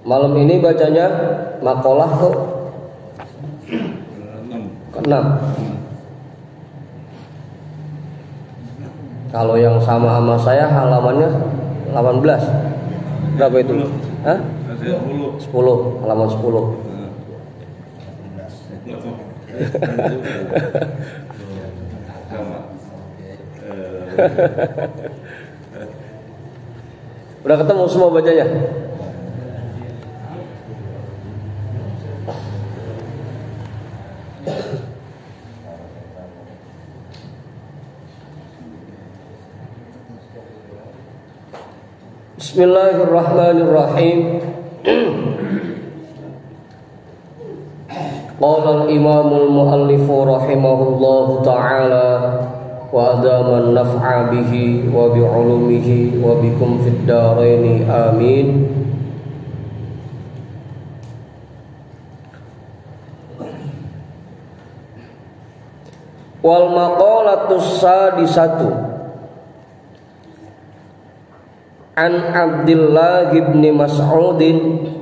Malam ini bacanya makalah tuh ke-6. Kalau yang sama saya halamannya 18. Berapa itu? Hah? 10, halaman 10. Udah ketemu semua bacanya? Bismillahirrahmanirrahim. Qala al-imamul muallifu rahimahullahu ta'ala wa adaman naf'a bihi wa bi'ulumihi wa bikum fid daraini amin. Wal maqalatus sadisatu an Abdullah bin Mas'ud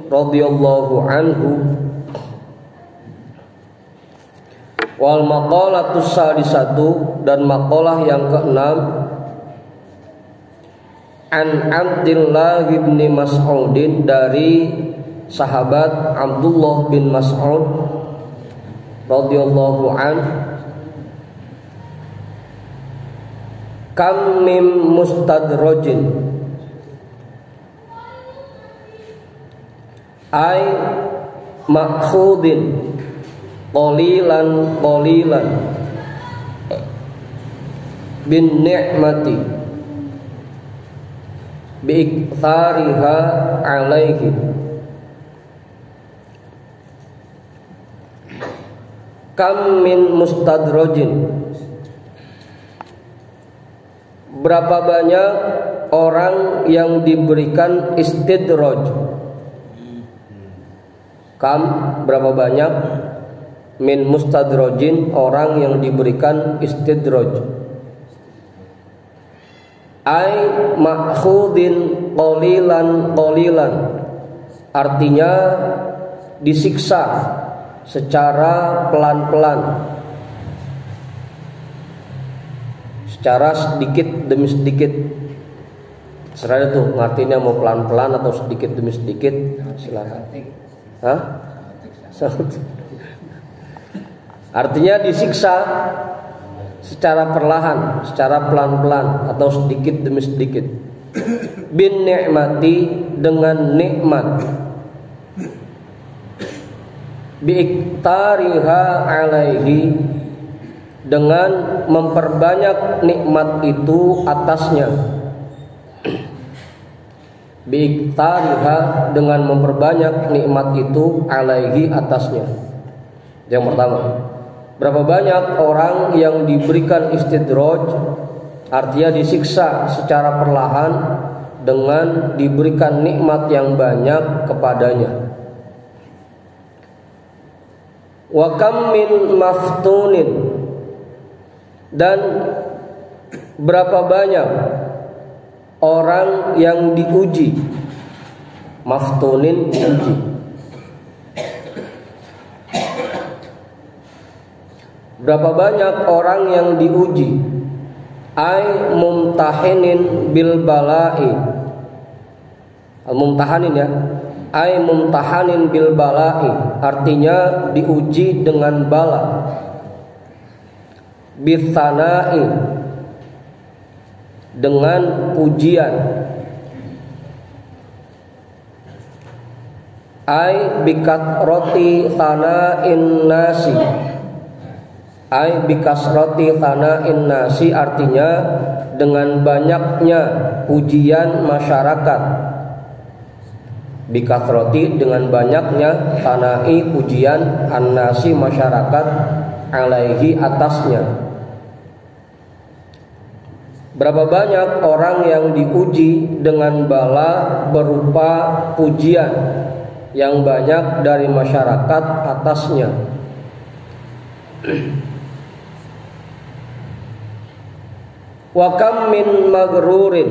radhiyallahu anhu. Wal maqalatus sadisatu, dan maqalah yang ke-6 an Abdullah bin Mas'ud, dari sahabat Abdullah bin Mas'ud radhiyallahu anhu. Kam mim mustadrajin ay makhudin qalilan qalilan bin ni'mati bi ikthariha alaihi. Kam min mustadrajin, berapa banyak orang yang diberikan istidraj. Kam, berapa banyak, min mustadrajin, orang yang diberikan istidraj. Ai ma'khudin qalilan qalilan, artinya disiksa secara pelan-pelan, secara sedikit demi sedikit. Serah itu artinya mau pelan-pelan atau sedikit demi sedikit, silakan. Hah? Artinya disiksa secara perlahan, secara pelan-pelan atau sedikit demi sedikit. Bin ni'mati, dengan nikmat. Bi iktariha alaihi, dengan memperbanyak nikmat itu atasnya. Biiktariha, dengan memperbanyak nikmat itu alaihi, atasnya. Yang pertama, berapa banyak orang yang diberikan istidraj, artinya disiksa secara perlahan dengan diberikan nikmat yang banyak kepadanya. Wa kam min maftunin, dan berapa banyak orang yang diuji. Maftunin, diuji. Berapa banyak orang yang diuji. Ai mumtahinin bil bala'i. Al-mumtahanin ya. Ai mumtahanin bil bala'i, artinya diuji dengan bala. Bitsana'i, dengan pujian. Ai bikatroti thana'in nasi. Ai bikasroti thana'in nasi, artinya dengan banyaknya pujian masyarakat. Bikasroti, dengan banyaknya, thana'i, pujian, an-nasi, masyarakat, alaihi, atasnya. Berapa banyak orang yang diuji dengan bala berupa pujian yang banyak dari masyarakat atasnya. Wa kam min magrurin,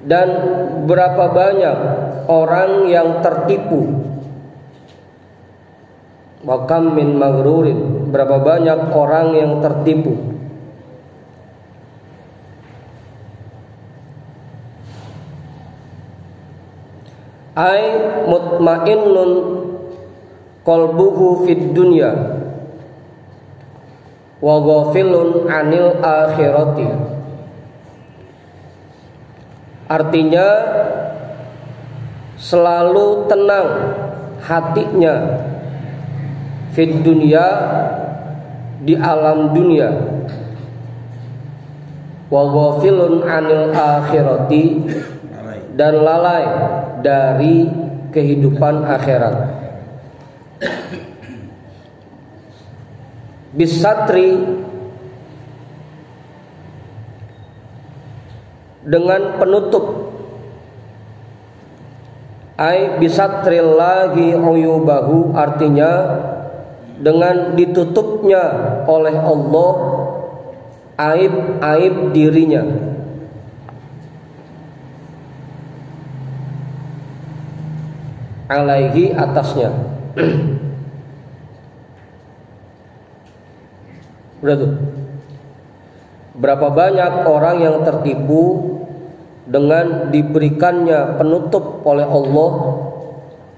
Dan berapa banyak orang yang tertipu. Wa kam min maghrurin, berapa banyak orang yang tertipu. Ai mutmainnun qalbuhu fid dunya wa ghafilun anil akhirati. Artinya selalu tenang hatinya fid dunya, di alam dunia, wa ghafilun anil akhirati, dan lalai dari kehidupan akhirat. Bisatri, dengan penutup, ai bisatrillahi uyubahu, artinya dengan ditutupnya oleh Allah aib-aib dirinya. Alaihi, atasnya. Udah tuh. Berapa banyak orang yang tertipu dengan diberikannya penutup oleh Allah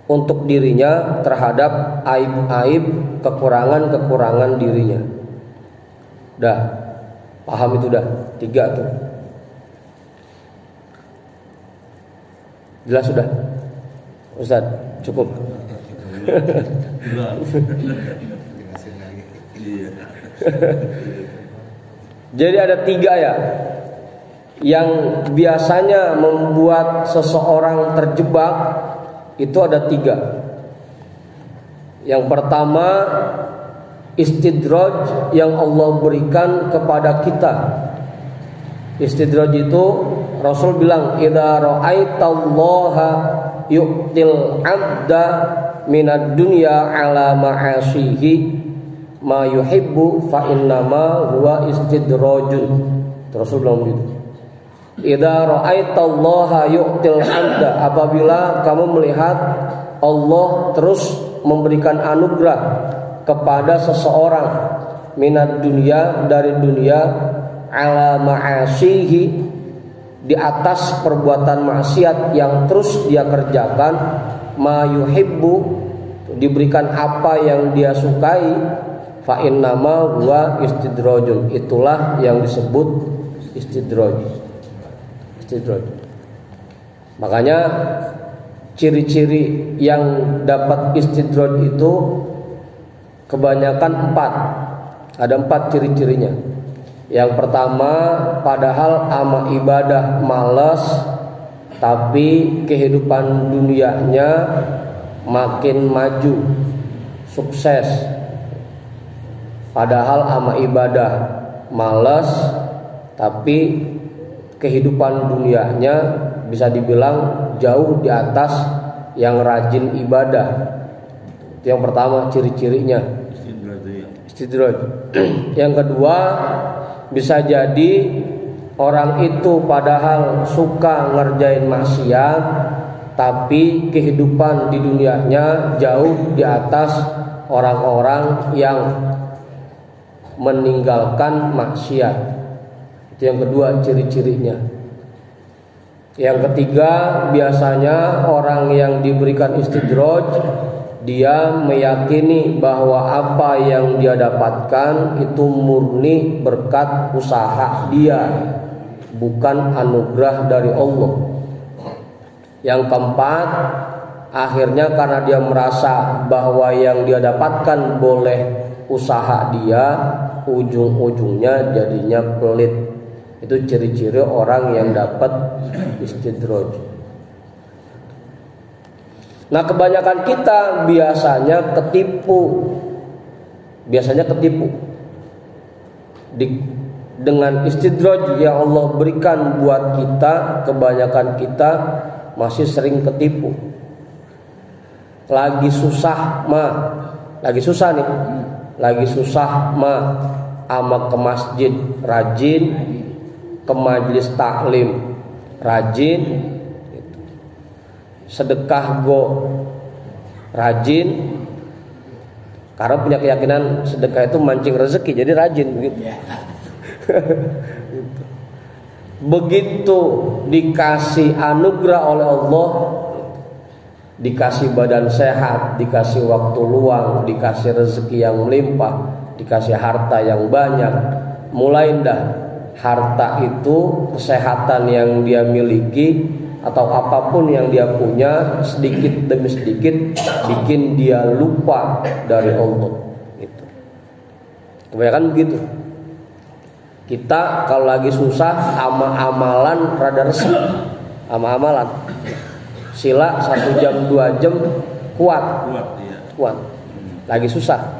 untuk dirinya terhadap aib-aib, kekurangan-kekurangan dirinya. Dah, paham itu dah, 3 tuh. Jelas sudah? Ustaz, cukup. Jadi ada 3 ya, yang biasanya membuat seseorang terjebak. Itu ada 3. Yang pertama, istidraj yang Allah berikan kepada kita. Istidraj itu Rasul bilang, idza ra'aitallaha yu'til 'abda minad dunya 'ala ma'asihi ma yuhibbu fa innama huwa istidrajun. Rasul bilang begitu. Idza ra'aitallaha yu'til 'abda, apabila kamu melihat Allah terus memberikan anugerah kepada seseorang minad dunya, dari dunia, ala ma'asihi, di atas perbuatan maksiat yang terus dia kerjakan, ma yuhibbu, diberikan apa yang dia sukai, fa innama huwa istidrajun, itulah yang disebut istidraj. Makanya ciri-ciri yang dapat istidraj itu kebanyakan 4. Ada 4 ciri-cirinya. Yang pertama, padahal amal ibadah malas, tapi kehidupan dunianya makin maju, sukses. Padahal amal ibadah malas, tapi kehidupan dunianya bisa dibilang jauh di atas yang rajin ibadah. Itu yang pertama ciri-cirinya, istidraj. Yang kedua, bisa jadi orang itu padahal suka ngerjain maksiat, tapi kehidupan di dunianya jauh di atas orang-orang yang meninggalkan maksiat. Itu yang kedua ciri-cirinya. Yang ketiga, biasanya orang yang diberikan istidraj, dia meyakini bahwa apa yang dia dapatkan itu murni berkat usaha dia, bukan anugerah dari Allah. Yang keempat, akhirnya karena dia merasa bahwa yang dia dapatkan boleh usaha dia, ujung-ujungnya jadinya pelit. Itu ciri-ciri orang yang dapat istidraj. Nah, kebanyakan kita biasanya ketipu. Dengan istidraj yang Allah berikan buat kita, kebanyakan kita masih sering ketipu. Lagi susah mah ama ke masjid rajin, ke majelis taklim rajin, gitu. Sedekah go rajin, karena punya keyakinan sedekah itu mancing rezeki, jadi rajin begitu. Begitu dikasih anugerah oleh Allah, dikasih badan sehat, dikasih waktu luang, dikasih rezeki yang melimpah, dikasih harta yang banyak, mulai dah harta itu, kesehatan yang dia miliki atau apapun yang dia punya, sedikit demi sedikit bikin dia lupa dari Allah. Gitu. Kebanyakan begitu. Kita kalau lagi susah, amalan rada resep, amalan. Sila 1 jam 2 jam kuat. Lagi susah.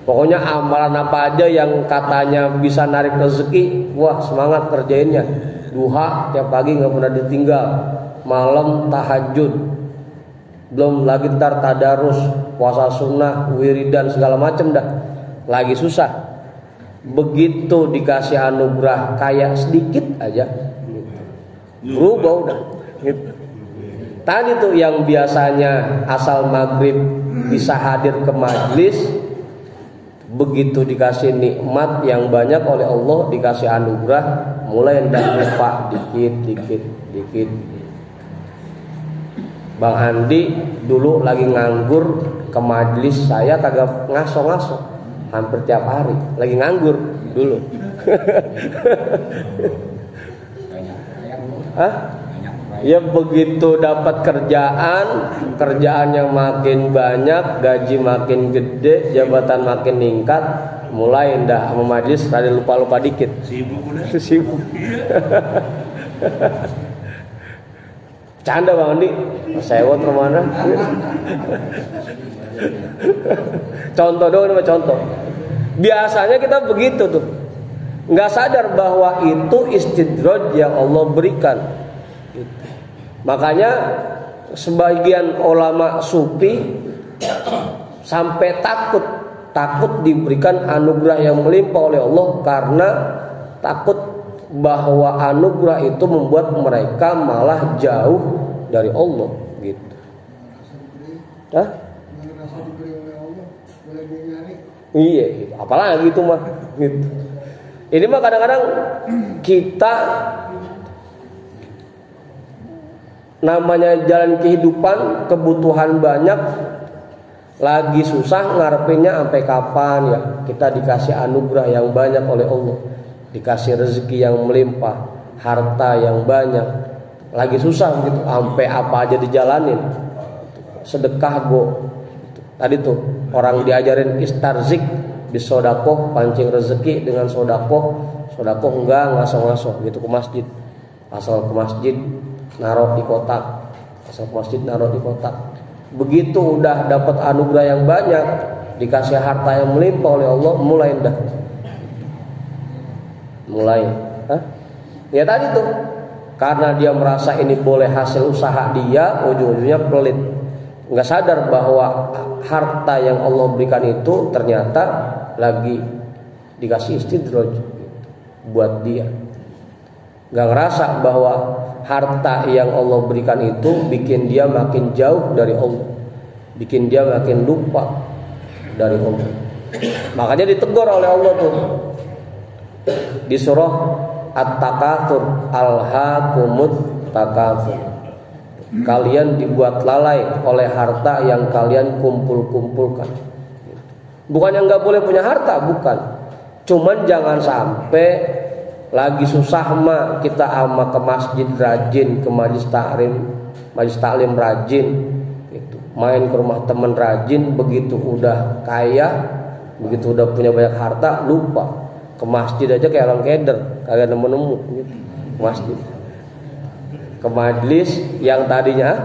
Pokoknya amalan apa aja yang katanya bisa narik rezeki, wah semangat kerjainnya. Duha tiap pagi nggak pernah ditinggal, malam tahajud, belum lagi ntar tadarus, puasa sunnah, wiridan segala macem dah. Lagi susah, begitu dikasih anugerah kayak sedikit aja, berubah udah. Gitu. Tadi tuh yang biasanya asal maghrib bisa hadir ke majlis, begitu dikasih nikmat yang banyak oleh Allah, dikasih anugerah, mulai hendak lupa dikit. Bang Andi dulu lagi nganggur ke majlis saya kagak ngaso-ngaso, hampir tiap hari lagi nganggur dulu. Hah? Ya begitu dapat kerjaannya makin banyak, gaji makin gede, jabatan makin meningkat, mulai ndak sama majlis rada lupa-lupa dikit. Sibuk. Canda Bang Andi, sewot kemana? Contoh dong, ini contoh. Biasanya kita begitu tuh, nggak sadar bahwa itu istidraj yang Allah berikan. Makanya sebagian ulama sufi sampai takut diberikan anugerah yang melimpah oleh Allah, karena takut bahwa anugerah itu membuat mereka malah jauh dari Allah gitu. Hah? Iya, gitu. Apalagi itu mah gitu. Ini mah kadang-kadang kita namanya jalan kehidupan, kebutuhan banyak, lagi susah ngarepinnya sampai kapan ya. Kita dikasih anugerah yang banyak oleh Allah, dikasih rezeki yang melimpah, harta yang banyak, lagi susah gitu, sampai apa aja dijalanin. Sedekah go. Tadi tuh orang diajarin istarzik bisodakoh, pancing rezeki dengan sodakoh enggak ngaso-ngaso gitu ke masjid. Asal ke masjid naruh di kotak, begitu udah dapat anugerah yang banyak, dikasih harta yang melimpah oleh Allah, mulai ya tadi tuh, karena dia merasa ini boleh hasil usaha dia, ujung-ujungnya pelit, nggak sadar bahwa harta yang Allah berikan itu ternyata lagi dikasih istidraj buat dia. Gak ngerasa bahwa harta yang Allah berikan itu bikin dia makin jauh dari Allah, bikin dia makin lupa dari Allah. Makanya ditegur oleh Allah tuh di surah At-Takatsur, alhaakumut takatsur. Kalian dibuat lalai oleh harta yang kalian kumpulkan. Bukan yang gak boleh punya harta, bukan. Cuman jangan sampai lagi susah mah kita ama ke masjid rajin, ke majlis taklim rajin gitu. Main ke rumah teman rajin, begitu udah kaya, begitu udah punya banyak harta, lupa. Ke masjid aja kayak orang keder, kagak nemu-nemu gitu. Ke masjid, ke majlis yang tadinya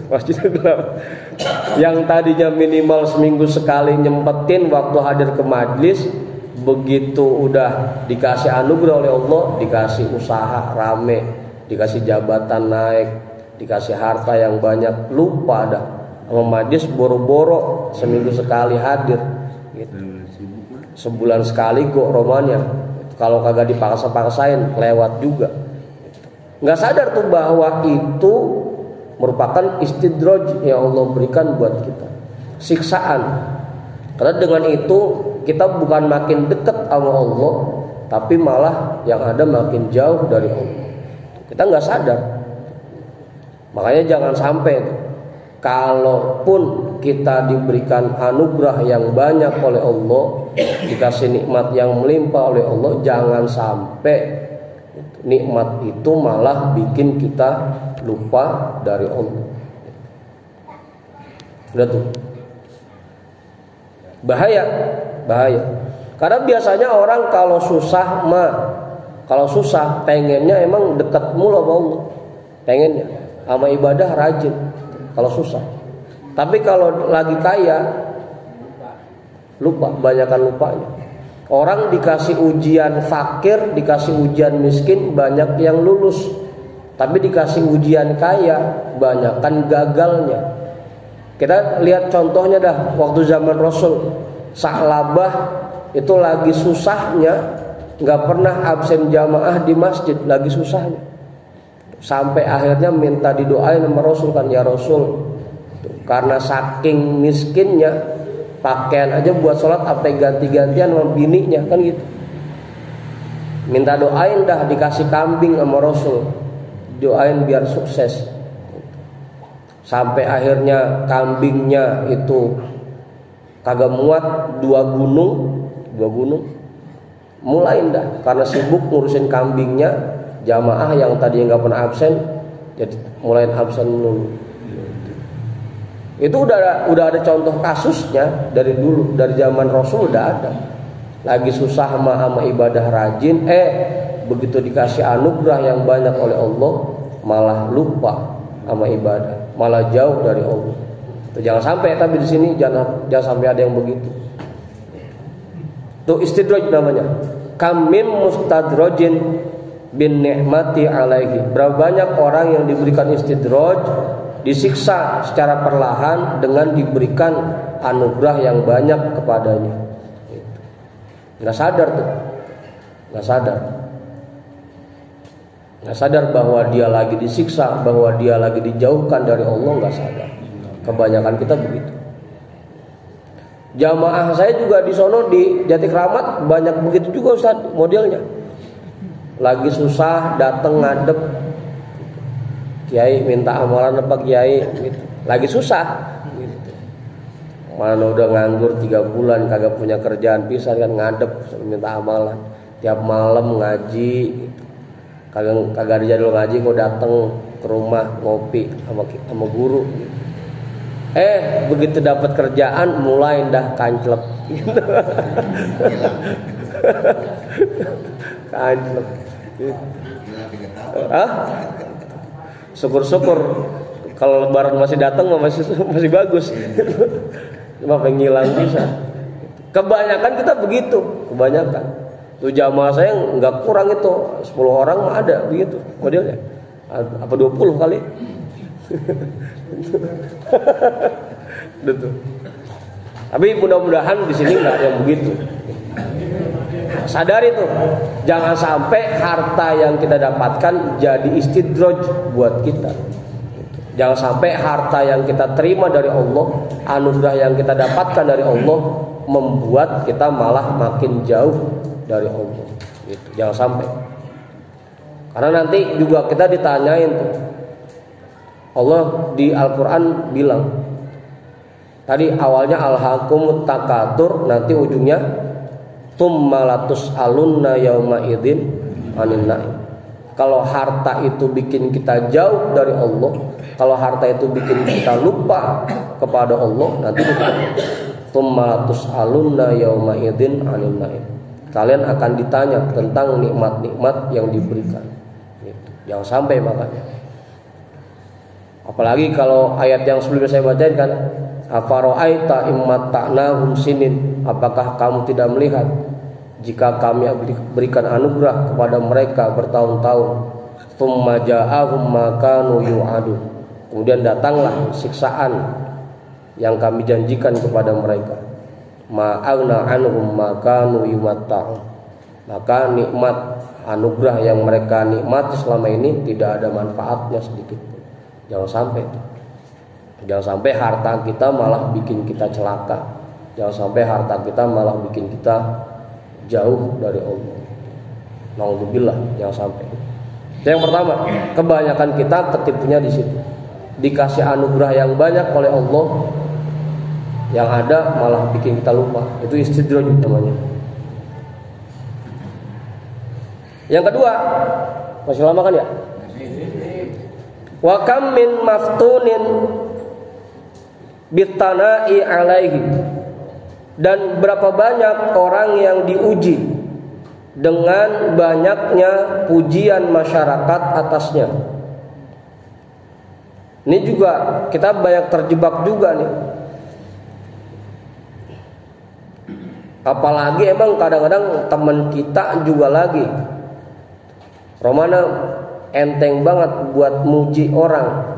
masjid gelap, yang tadinya minimal seminggu sekali nyempetin waktu hadir ke majlis, begitu udah dikasih anugerah oleh Allah, dikasih usaha rame, dikasih jabatan naik, dikasih harta yang banyak, lupa dah sama majlis, boro-boro seminggu sekali hadir gitu. sebulan sekali go romannya. Kalau kagak dipaksa-paksain lewat juga. Nggak sadar tuh bahwa itu merupakan istidraj yang Allah berikan buat kita, siksaan. Karena dengan itu kita bukan makin dekat sama Allah, tapi malah yang ada makin jauh dari Allah. Kita nggak sadar. Makanya jangan sampai kalaupun kita diberikan anugerah yang banyak oleh Allah, dikasih nikmat yang melimpah oleh Allah, jangan sampai nikmat itu malah bikin kita lupa dari Allah. Sudah tuh. Bahaya. Karena biasanya orang kalau susah pengennya emang dekat mulu sama Allah. Pengennya sama ibadah rajin kalau susah. Tapi kalau lagi kaya lupa, banyakan lupanya. Orang dikasih ujian fakir, dikasih ujian miskin, banyak yang lulus. Tapi dikasih ujian kaya, banyakan gagalnya. Kita lihat contohnya dah, waktu zaman Rasul, Sa'labah itu lagi susahnya, nggak pernah absen jamaah di masjid, lagi susahnya. Sampai akhirnya minta didoain sama Rasul kan, ya Rasul, karena saking miskinnya, pakaian aja buat sholat apa ganti-gantian sama bininya kan gitu. Minta doain dah, dikasih kambing sama Rasul, doain biar sukses. Sampai akhirnya kambingnya itu kagak muat, dua gunung, mulain dah karena sibuk ngurusin kambingnya. Jamaah yang tadi nggak pernah absen jadi mulain absen dulu. Itu udah ada contoh kasusnya dari dulu, dari zaman Rasul udah ada. Lagi susah sama ibadah rajin, begitu dikasih anugerah yang banyak oleh Allah malah lupa sama ibadah, malah jauh dari Allah. Jangan sampai, tapi di sini jangan sampai ada yang begitu. Itu istidraj namanya. Kam min mustadrajin bin ni'mati alaihi. Berapa banyak orang yang diberikan istidraj, disiksa secara perlahan dengan diberikan anugerah yang banyak kepadanya. Nggak sadar tuh, nggak sadar bahwa dia lagi disiksa, bahwa dia lagi dijauhkan dari Allah, nggak sadar. Kebanyakan kita begitu. Jamaah saya juga di sono di Jatikramat banyak begitu juga Ustaz modelnya. Lagi susah datang ngadep, Kiai minta amalan apa Kiai gitu. Lagi susah gitu. Mana udah nganggur 3 bulan kagak punya kerjaan pisan kan, ngadep minta amalan. Tiap malam ngaji gitu. Kagak ada jadwal ngaji kok datang ke rumah ngopi sama guru gitu. Begitu dapat kerjaan mulai dah kanclep gitu. Kanclep gitu. Syukur-syukur kalau lebaran masih datang masih bagus. Cuma pengilang bisa. Kebanyakan kita begitu, kebanyakan. Tuh jamaah saya nggak kurang itu 10 orang mah ada begitu modelnya. Apa 20 kali? Betul. Tapi mudah-mudahan di sini nggak ada yang begitu. Sadar itu, jangan sampai harta yang kita dapatkan jadi istidraj buat kita. Jangan sampai harta yang kita terima dari Allah, anugerah yang kita dapatkan dari Allah membuat kita malah makin jauh dari Allah. Gitu. Jangan sampai. Karena nanti juga kita ditanyain tuh. Allah di Al-Quran bilang, tadi awalnya alhaqumut takatur, nanti ujungnya tummalatus alunna yauma idzin anin naim. Kalau harta itu bikin kita jauh dari Allah, kalau harta itu bikin kita lupa kepada Allah, nanti tummalatus alunna yauma idzin anin naim. Kalian akan ditanya tentang nikmat-nikmat yang diberikan. Gitu. Jangan sampai makanya. Apalagi kalau ayat yang sebelumnya saya bacain kan, afara'aita immatta'nahum sinin, apakah kamu tidak melihat jika kami berikan anugerah kepada mereka bertahun-tahun, tsumma ja'ahum ma kanu yu'adun, kemudian datanglah siksaan yang kami janjikan kepada mereka. ma'agna anhum ma kanu yumatta'un. Maka nikmat anugerah yang mereka nikmati selama ini tidak ada manfaatnya sedikit pun. Jangan sampai itu. Jangan sampai harta kita malah bikin kita celaka. Jangan sampai harta kita malah bikin kita jauh dari Allah. Nauzubillah, jangan sampai. Itu yang pertama, kebanyakan kita ketipunya di situ. Dikasih anugerah yang banyak oleh Allah, yang ada malah bikin kita lupa. Itu istidraj namanya. Yang kedua, masih lama kan ya? Wa kam min maftunin bitana'i alaihi. Dan berapa banyak orang yang diuji dengan banyaknya pujian masyarakat atasnya. Ini juga kita banyak terjebak juga nih. Apalagi emang kadang-kadang teman kita juga lagi Romana enteng banget buat muji orang.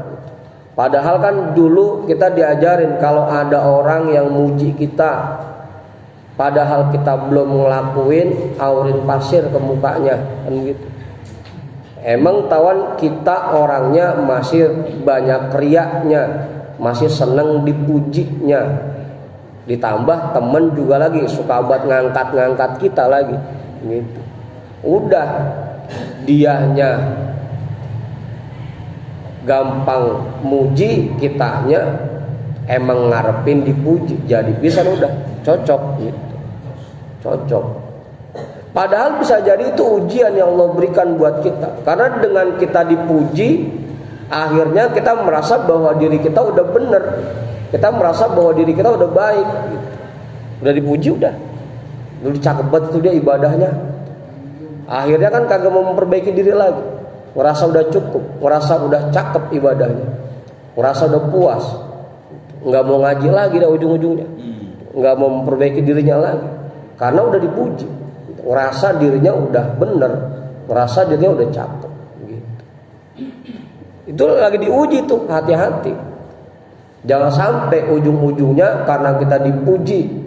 Padahal kan dulu kita diajarin kalau ada orang yang muji kita, padahal kita belum ngelakuin, aurin pasir ke mukanya, kan gitu. Emang tawan kita orangnya masih banyak riaknya, masih seneng dipujinya. Ditambah temen juga lagi suka buat ngangkat-ngangkat kita lagi, gitu. Udah dianya gampang muji, kitanya emang ngarepin dipuji, jadi bisa udah cocok gitu. Cocok. Padahal bisa jadi itu ujian yang Allah berikan buat kita. Karena dengan kita dipuji, akhirnya kita merasa bahwa diri kita udah bener. Kita merasa bahwa diri kita udah baik gitu. Udah dipuji udah. Udah cakep banget itu dia ibadahnya. Akhirnya kan kagak mau memperbaiki diri lagi. Ngerasa udah cukup, ngerasa udah cakep ibadahnya, ngerasa udah puas, nggak mau ngaji lagi dah ujung-ujungnya, nggak mau memperbaiki dirinya lagi, karena udah dipuji, ngerasa dirinya udah bener, ngerasa dirinya udah cakep, gitu. Itu lagi diuji tuh, hati-hati, jangan sampai ujung-ujungnya karena kita dipuji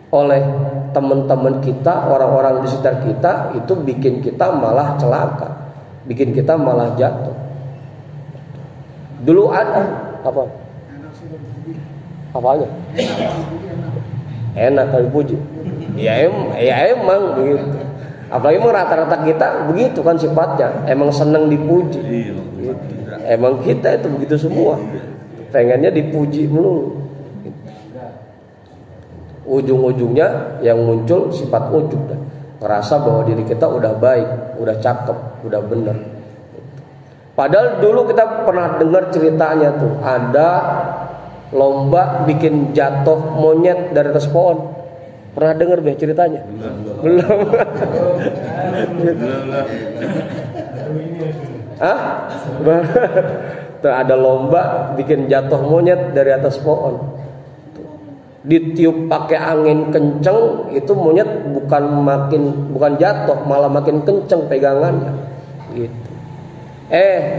oleh teman-teman kita, orang-orang di sekitar kita, itu bikin kita malah celaka, bikin kita malah jatuh. Dulu ada apa? Apanya? Enak kali puji. Ya emang begitu. Apalagi emang rata-rata kita begitu kan sifatnya. Emang seneng dipuji. Gitu. Emang kita itu begitu semua. Pengennya dipuji melulu. Ujung-ujungnya yang muncul sifat ujub dah. Ngerasa bahwa diri kita udah baik, udah cakep, udah bener. Padahal dulu kita pernah dengar ceritanya tuh, ada lomba bikin jatuh monyet dari atas pohon. Pernah dengar deh ceritanya? Belum. Hah? Tuh ada lomba bikin jatuh monyet dari atas pohon. Ditiup pakai angin kenceng, itu monyet bukan jatuh, malah makin kenceng pegangannya gitu.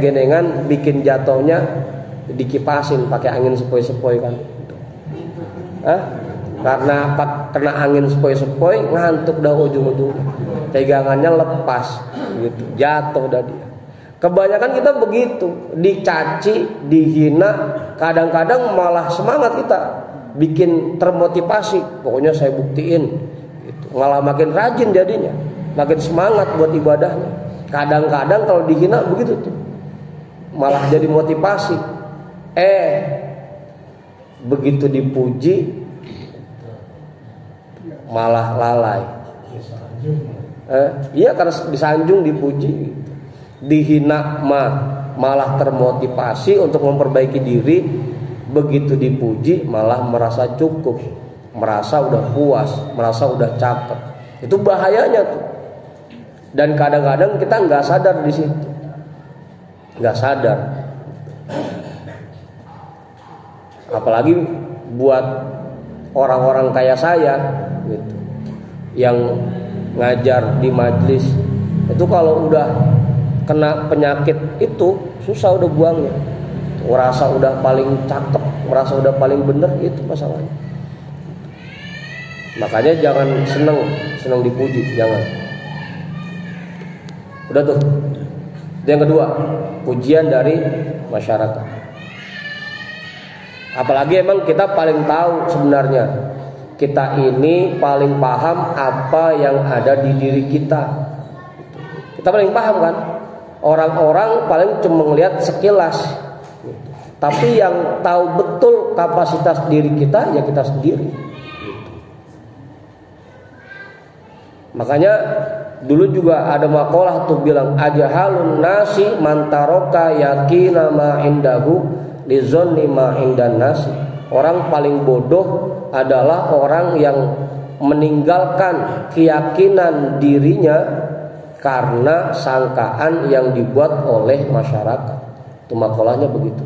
Genengan bikin jatuhnya dikipasin pakai angin sepoi-sepoi kan. Karena kena angin sepoi-sepoi ngantuk dah ujung-ujungnya, pegangannya lepas gitu, jatuh dah dia. Kebanyakan kita begitu, dicaci, dihina, kadang-kadang malah semangat kita, bikin termotivasi, pokoknya saya buktiin gitu. Malah makin rajin jadinya, makin semangat buat ibadahnya. Kadang-kadang kalau dihina begitu tuh, malah jadi motivasi. Begitu dipuji malah lalai. Iya, karena disanjung, dipuji, dihina malah termotivasi untuk memperbaiki diri. Begitu dipuji malah merasa cukup, merasa udah puas, merasa udah cakep. Itu bahayanya tuh. Dan kadang-kadang kita nggak sadar di situ, nggak sadar. Apalagi buat orang-orang kayak saya, gitu, yang ngajar di majelis, itu kalau udah kena penyakit itu susah udah buangnya. Ngerasa udah paling cakep, ngerasa udah paling bener, itu masalahnya. Makanya jangan senang dipuji, jangan. Udah tuh. Yang kedua, pujian dari masyarakat. Apalagi emang kita paling tahu sebenarnya, kita ini paling paham apa yang ada di diri kita. Kita paling paham kan? Orang-orang paling cuma melihat sekilas. Tapi yang tahu betul kapasitas diri kita ya kita sendiri. Makanya dulu juga ada makalah tuh bilang ajahalun nasi mantaroka yakina ma indahu lizonni ma indan nasi. Orang paling bodoh adalah orang yang meninggalkan keyakinan dirinya karena sangkaan yang dibuat oleh masyarakat. Itu makalahnya begitu.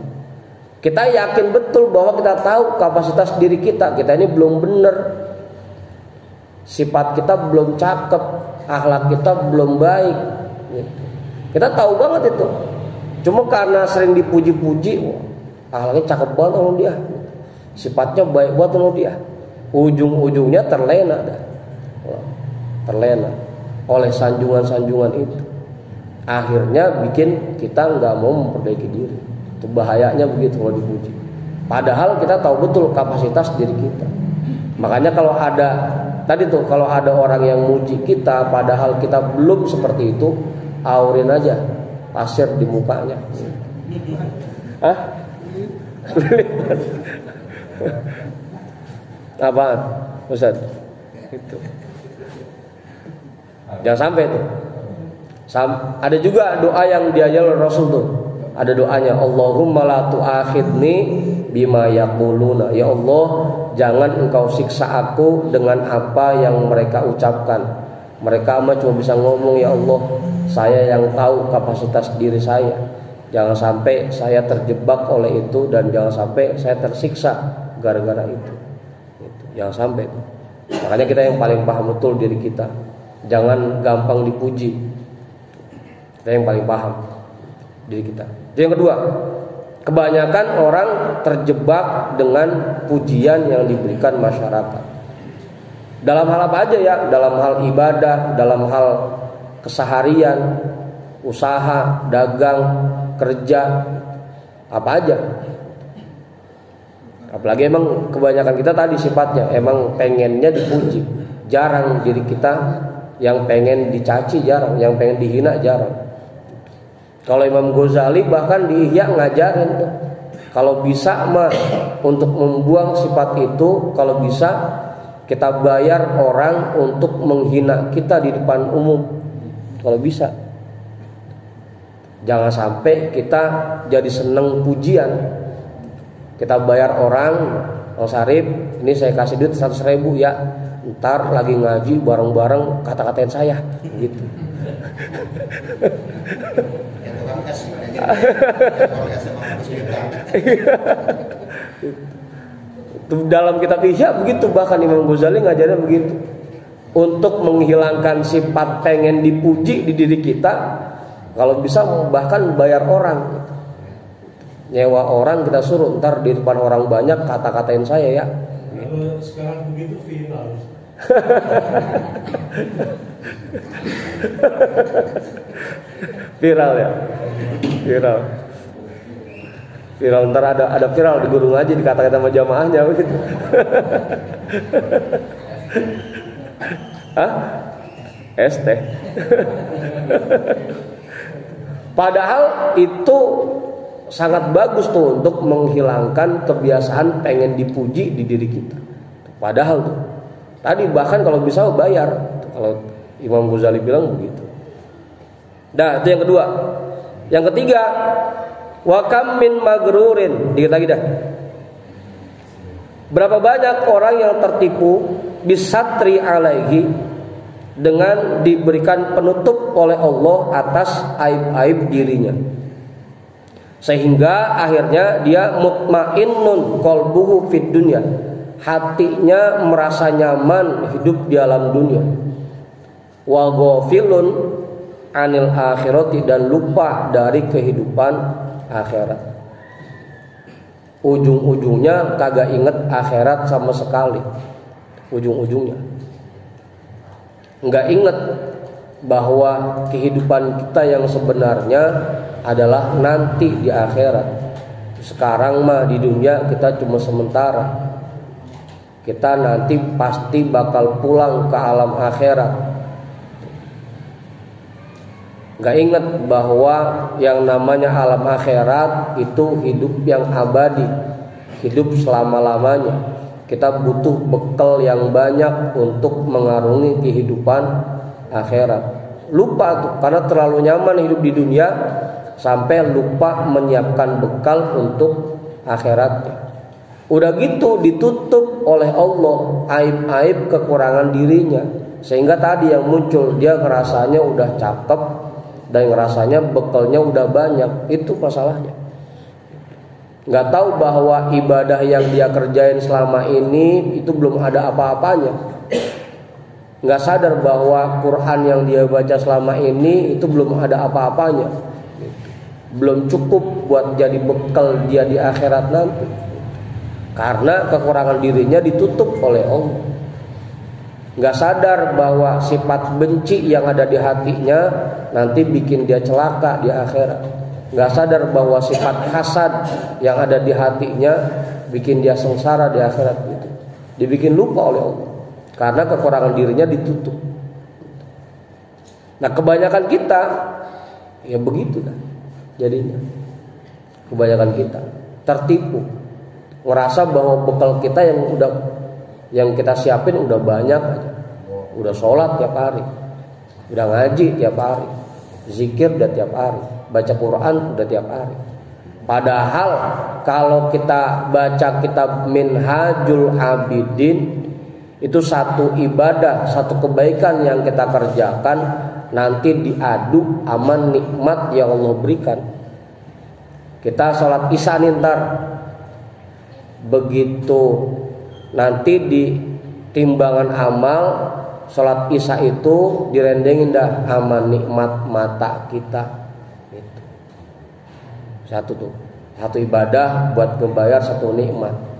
Kita yakin betul bahwa kita tahu kapasitas diri kita. Kita ini belum benar. Sifat kita belum cakep, akhlak kita belum baik. Kita tahu banget itu. Cuma karena sering dipuji-puji, akhlaknya cakep banget sama dia, sifatnya baik banget sama dia. Ujung-ujungnya terlena dah. Terlena oleh sanjungan-sanjungan itu. Akhirnya bikin kita nggak mau memperbaiki diri. Itu bahayanya begitu kalau dipuji. Padahal kita tahu betul kapasitas diri kita. Makanya kalau ada orang yang muji kita padahal kita belum seperti itu, aurin aja pasir di mukanya. Hah? Apaan? Ustaz? Itu. Jangan sampai tuh. Ada juga doa yang diajar Rasul tuh. Ada doanya, Allahumma la tu'akhidni bima yaquluna. Ya Allah, jangan engkau siksa aku dengan apa yang mereka ucapkan. Mereka mah cuma bisa ngomong, ya Allah, saya yang tahu kapasitas diri saya. Jangan sampai saya terjebak oleh itu dan jangan sampai saya tersiksa gara-gara itu. Jangan sampai. Makanya kita yang paling paham betul diri kita. Jangan gampang dipuji. Kita yang paling paham diri kita. Yang kedua, kebanyakan orang terjebak dengan pujian yang diberikan masyarakat. Dalam hal apa aja ya? Dalam hal ibadah, dalam hal keseharian, usaha, dagang, kerja, apa aja. Apalagi emang kebanyakan kita tadi sifatnya emang pengennya dipuji. Jarang diri kita yang pengen dicaci, jarang, yang pengen dihina jarang. Kalau Imam Ghazali bahkan di Ihya ngajarin tuh, kalau bisa mah untuk membuang sifat itu, kalau bisa kita bayar orang untuk menghina kita di depan umum. Kalau bisa. Jangan sampai kita jadi seneng pujian. Kita bayar orang, Bang Sarip, ini saya kasih duit 100.000 ya. Ntar lagi ngaji bareng-bareng kata-katain saya gitu. Dalam kitab Ihya begitu, bahkan Imam Ghazali ngajarin begitu. Untuk menghilangkan sifat pengen dipuji di diri kita, kalau bisa bahkan bayar orang, nyewa orang, kita suruh ntar di depan orang banyak kata-katain saya ya. Kalau sekarang begitu viral. Viral ya, viral ntar ada viral di gunung aja dikata-kata sama jamaahnya begitu. Hah? ST. Padahal itu sangat bagus tuh untuk menghilangkan kebiasaan pengen dipuji di diri kita. Padahal tuh tadi bahkan kalau bisa bayar, kalau Imam Ghazali bilang begitu. Dah, itu yang kedua. Yang ketiga, wa kam min magrurin. Dikit lagi dah. Berapa banyak orang yang tertipu bisatri alaihi, dengan diberikan penutup oleh Allah atas aib-aib dirinya, sehingga akhirnya dia mutmainnun qalbuhu fid dunya, hatinya merasa nyaman hidup di alam dunia, wa ghafilun anil akhirati, dan lupa dari kehidupan akhirat. Ujung-ujungnya kagak inget akhirat sama sekali. ujung-ujungnya. Nggak ingat bahwa kehidupan kita yang sebenarnya adalah nanti di akhirat. Sekarang mah di dunia kita cuma sementara. Kita nanti pasti bakal pulang ke alam akhirat. Gak ingat bahwa yang namanya alam akhirat itu hidup yang abadi, hidup selama-lamanya. Kita butuh bekal yang banyak untuk mengarungi kehidupan akhirat. Lupa tuh, karena terlalu nyaman hidup di dunia sampai lupa menyiapkan bekal untuk akhiratnya. Udah gitu ditutup oleh Allah aib-aib kekurangan dirinya, sehingga tadi yang muncul dia ngerasanya udah cakep dan ngerasanya bekalnya udah banyak. Itu masalahnya. Nggak tahu bahwa ibadah yang dia kerjain selama ini itu belum ada apa-apanya. Nggak sadar bahwa Quran yang dia baca selama ini itu belum ada apa-apanya, belum cukup buat jadi bekal dia di akhirat nanti. Karena kekurangan dirinya ditutup oleh Allah. Nggak sadar bahwa sifat benci yang ada di hatinya nanti bikin dia celaka di akhirat. Nggak sadar bahwa sifat hasad yang ada di hatinya bikin dia sengsara di akhirat itu. Dibikin lupa oleh Allah karena kekurangan dirinya ditutup. Nah, kebanyakan kita ya begitu dah jadinya. Kebanyakan kita tertipu, ngerasa bahwa bekal kita yang kita siapin udah banyak aja. Udah sholat tiap hari, udah ngaji tiap hari, zikir udah tiap hari, baca Quran udah tiap hari. Padahal kalau kita baca kitab Minhajul Abidin, itu satu ibadah, satu kebaikan yang kita kerjakan nanti diadu aman nikmat yang Allah berikan. Kita sholat isya nih ntar, begitu nanti di timbangan amal sholat isya itu direndengin dah aman nikmat mata kita. Itu satu ibadah buat membayar satu nikmat.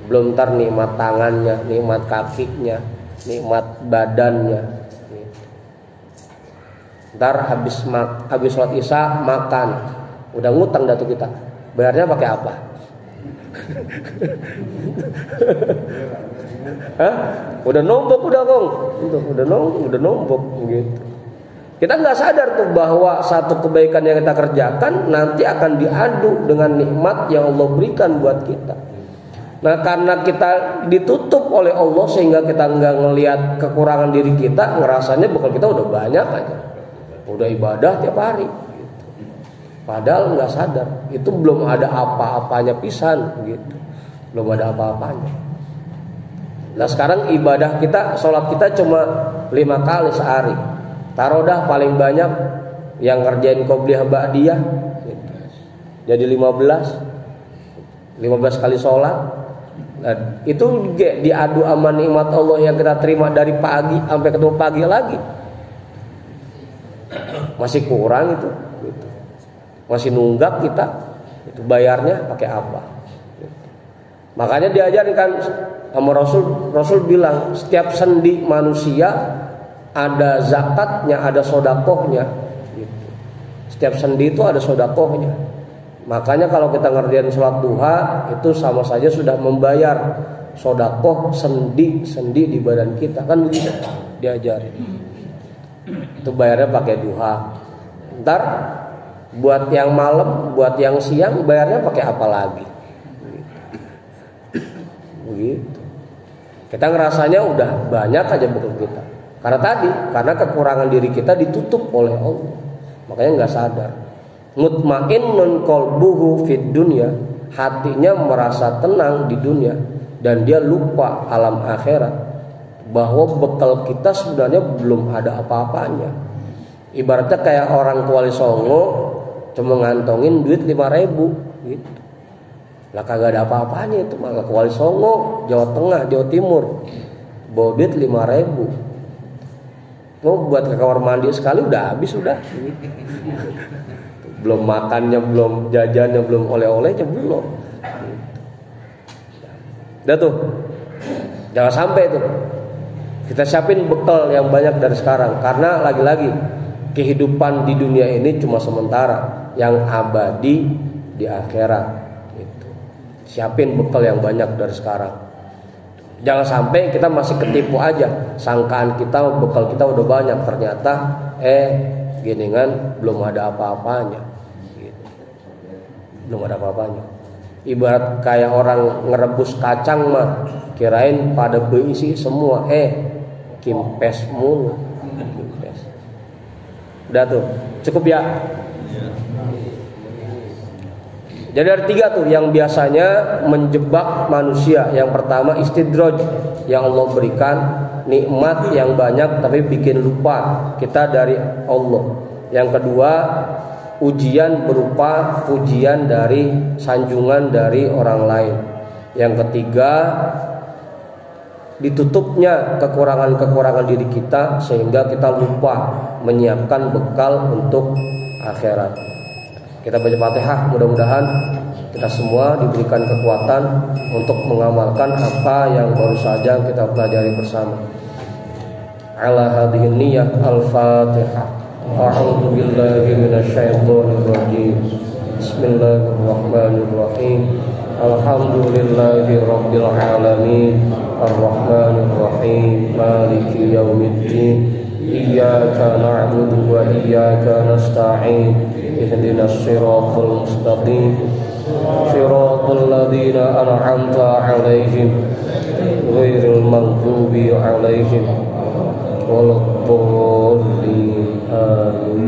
Belum ntar nikmat tangannya, nikmat kakinya, nikmat badannya. Ntar habis sholat isya makan, udah ngutang dah tuh kita. Bayarnya pakai apa? Hah? Udah nombok udah Kong. Udah nombok gitu. Kita nggak sadar tuh bahwa satu kebaikan yang kita kerjakan nanti akan diadu dengan nikmat yang Allah berikan buat kita. Nah, karena kita ditutup oleh Allah sehingga kita nggak ngelihat kekurangan diri kita, ngerasanya bekal kita udah banyak aja, udah ibadah tiap hari. Padahal nggak sadar itu belum ada apa-apanya pisan gitu, belum ada apa-apanya. Nah, sekarang ibadah kita, sholat kita cuma 5 kali sehari. Taruh dah paling banyak yang ngerjain qobliyah ba'diyah gitu. Jadi 15 kali sholat. Nah, itu diadu aman nikmat Allah yang kita terima dari pagi sampai ketemu pagi lagi. Masih kurang itu gitu. Masih nunggak kita, itu bayarnya pakai apa? Makanya diajarkan sama Rasul bilang setiap sendi manusia ada zakatnya, ada sodakohnya. Gitu. Setiap sendi itu ada sodakohnya. Makanya kalau kita ngerjain sholat duha itu sama saja sudah membayar sodakoh sendi di badan kita, kan begitu diajarin. Itu bayarnya pakai duha. Ntar buat yang malam, buat yang siang bayarnya pakai apa lagi? Begitu. Kita ngerasanya udah banyak aja bekal kita. Karena kekurangan diri kita ditutup oleh Allah. Makanya nggak sadar. Mutmainnun qalbuhu fid dunya, hatinya merasa tenang di dunia dan dia lupa alam akhirat, bahwa bekal kita sebenarnya belum ada apa-apanya. Ibaratnya kayak orang Kuali Songo cuma ngantongin duit 5.000 gitu. Lah kagak ada apa-apanya itu, malah Kuali Songo, Jawa Tengah, Jawa Timur, bawa duit 5.000. Mau buat ke kamar mandi sekali udah habis udah. Belum makannya, belum jajannya, belum oleh-olehnya belum. Udah tuh. Jangan sampai tuh kita siapin bekal yang banyak dari sekarang, karena lagi-lagi kehidupan di dunia ini cuma sementara, yang abadi di akhirat. Gitu. Siapin bekal yang banyak dari sekarang. Jangan sampai kita masih ketipu aja, sangkaan kita bekal kita udah banyak, ternyata geningan belum ada apa-apanya. Gitu. Belum ada apa-apanya. Ibarat kayak orang ngerebus kacang mah, kirain pada berisi semua, kimpes mulu. Kimpes. Udah tuh, cukup ya. Jadi ada 3 tuh yang biasanya menjebak manusia. Yang pertama istidraj, yang Allah berikan nikmat yang banyak tapi bikin lupa kita dari Allah. Yang kedua ujian berupa pujian dari sanjungan dari orang lain. Yang ketiga ditutupnya kekurangan-kekurangan diri kita sehingga kita lupa menyiapkan bekal untuk akhirat. Kita baca Fatihah, mudah-mudahan kita semua diberikan kekuatan untuk mengamalkan apa yang baru saja kita pelajari bersama. Ala hadhihi niyyah al-Fatihah. A'udzu billahi minasyaitonir rajim. Bismillahirrahmanirrahim. Alhamdulillahi rabbil alamin. Ar-Rahmanir Rahim. Maliki yaumiddin. Iyyaka na'budu wa iyyaka nasta'in. Ihdinas siratal mustaqim. Siratal ladzina an'amta 'alaihim ghairil maghdubi 'alaihim waladdallin. Amin.